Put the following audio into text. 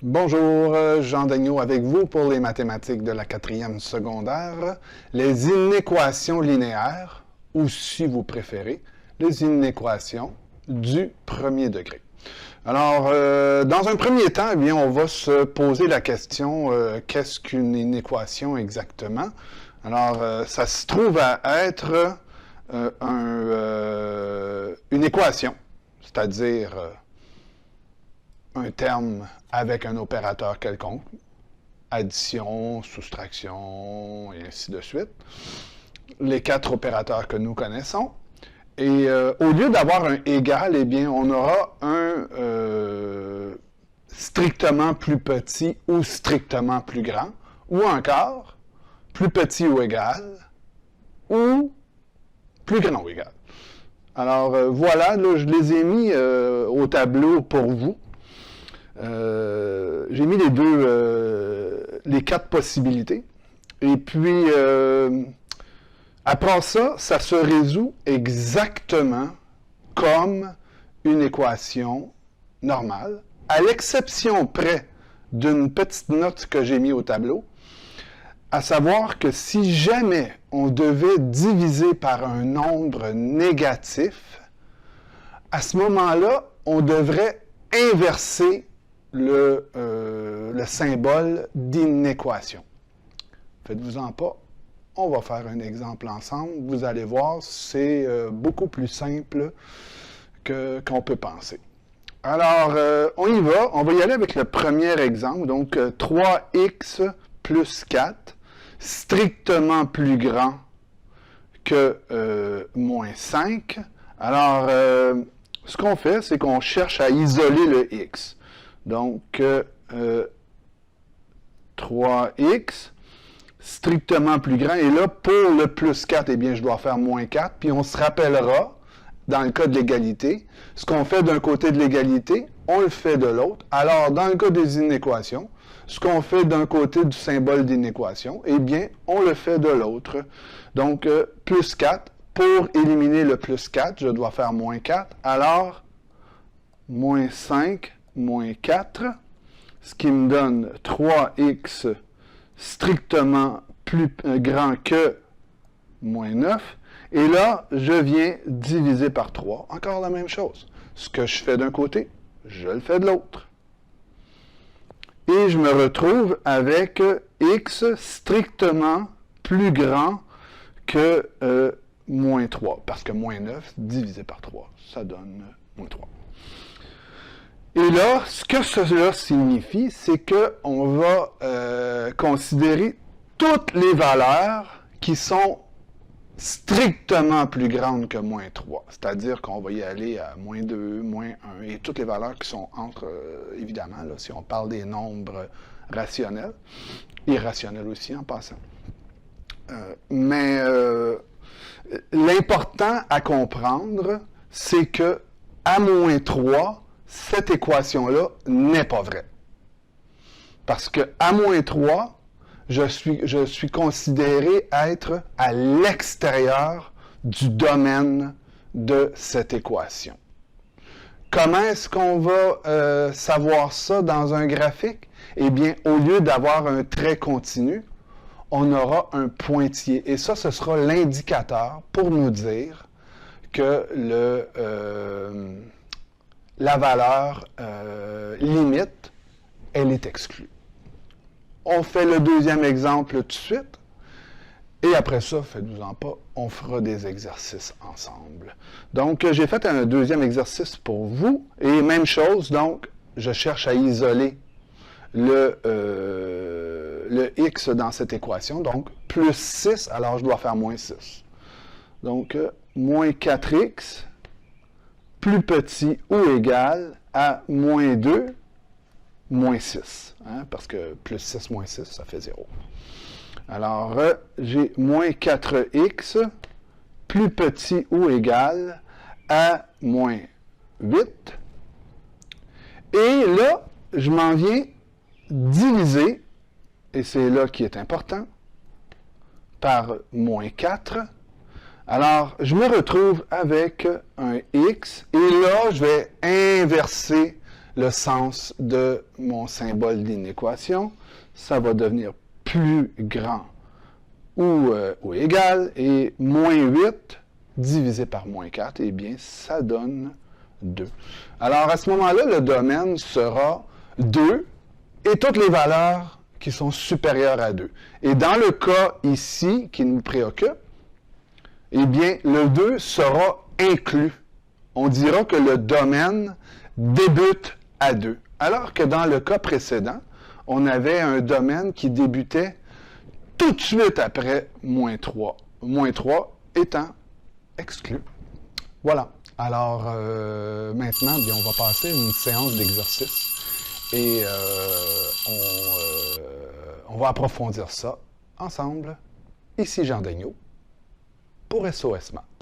Bonjour, Jean Daigneault avec vous pour les mathématiques de la 4e secondaire, les inéquations linéaires, ou si vous préférez, les inéquations du premier degré. Alors, dans un premier temps, eh bien, on va se poser la question, qu'est-ce qu'une inéquation exactement? Alors, ça se trouve à être une équation, c'est-à-dire un terme avec un opérateur quelconque, addition, soustraction, et ainsi de suite. Les 4 opérateurs que nous connaissons. Et au lieu d'avoir un égal, eh bien, on aura un strictement plus petit ou strictement plus grand, ou encore plus petit ou égal, ou plus grand ou égal. Alors, voilà, là, je les ai mis au tableau pour vous. J'ai mis les 4 possibilités. Et puis, après ça, ça se résout exactement comme une équation normale, à l'exception près d'une petite note que j'ai mis au tableau, à savoir que si jamais on devait diviser par un nombre négatif, à ce moment-là, on devrait inverser le symbole d'inéquation. Faites-vous-en pas, on va faire un exemple ensemble. Vous allez voir, c'est beaucoup plus simple qu'on peut penser. Alors, on y va. On va y aller avec le premier exemple. Donc, 3x plus 4, strictement plus grand que moins 5. Alors, ce qu'on fait, c'est qu'on cherche à isoler le x. Donc, 3x, strictement plus grand. Et là, pour le plus 4, eh bien, je dois faire moins 4. Puis on se rappellera, dans le cas de l'égalité, ce qu'on fait d'un côté de l'égalité, on le fait de l'autre. Alors, dans le cas des inéquations, ce qu'on fait d'un côté du symbole d'inéquation, eh bien, on le fait de l'autre. Donc, plus 4. Pour éliminer le plus 4, je dois faire moins 4. Alors, moins 5, moins 4, ce qui me donne 3x strictement plus grand que moins 9. Et là, je viens diviser par 3. Encore la même chose. Ce que je fais d'un côté, je le fais de l'autre. Et je me retrouve avec x strictement plus grand que moins 3. Parce que moins 9 divisé par 3, ça donne moins 3. Et là, ce que cela signifie, c'est qu'on va considérer toutes les valeurs qui sont strictement plus grandes que moins 3. C'est-à-dire qu'on va y aller à moins 2, moins 1, et toutes les valeurs qui sont entre, évidemment, là, si on parle des nombres rationnels, irrationnels aussi en passant. Mais l'important à comprendre, c'est que à moins 3, cette équation-là n'est pas vraie. Parce que à moins 3, je suis considéré être à l'extérieur du domaine de cette équation. Comment est-ce qu'on va savoir ça dans un graphique? Eh bien, au lieu d'avoir un trait continu, on aura un pointillé. Et ça, ce sera l'indicateur pour nous dire que la valeur limite, elle est exclue. On fait le deuxième exemple tout de suite. Et après ça, faites-vous-en pas, on fera des exercices ensemble. Donc, j'ai fait un deuxième exercice pour vous. Et même chose, donc, je cherche à isoler le x dans cette équation. Donc, plus 6, alors je dois faire moins 6. Donc, moins 4x plus petit ou égal à moins 2, moins 6. Hein, parce que plus 6, moins 6, ça fait 0. Alors, j'ai moins 4x plus petit ou égal à moins 8. Et là, je m'en viens diviser, et c'est là qui est important, par moins 4. Alors, je me retrouve avec un x, et là, je vais inverser le sens de mon symbole d'inéquation. Ça va devenir plus grand ou égal, et moins 8 divisé par moins 4, eh bien, ça donne 2. Alors, à ce moment-là, le domaine sera 2 et toutes les valeurs qui sont supérieures à 2. Et dans le cas ici qui nous préoccupe, eh bien, le 2 sera inclus. On dira que le domaine débute à 2. Alors que dans le cas précédent, on avait un domaine qui débutait tout de suite après moins 3. Moins 3 étant exclu. Voilà. Alors, maintenant, bien, on va passer à une séance d'exercice et on va approfondir ça ensemble. Ici Jean Daigneault pour SOS Maths.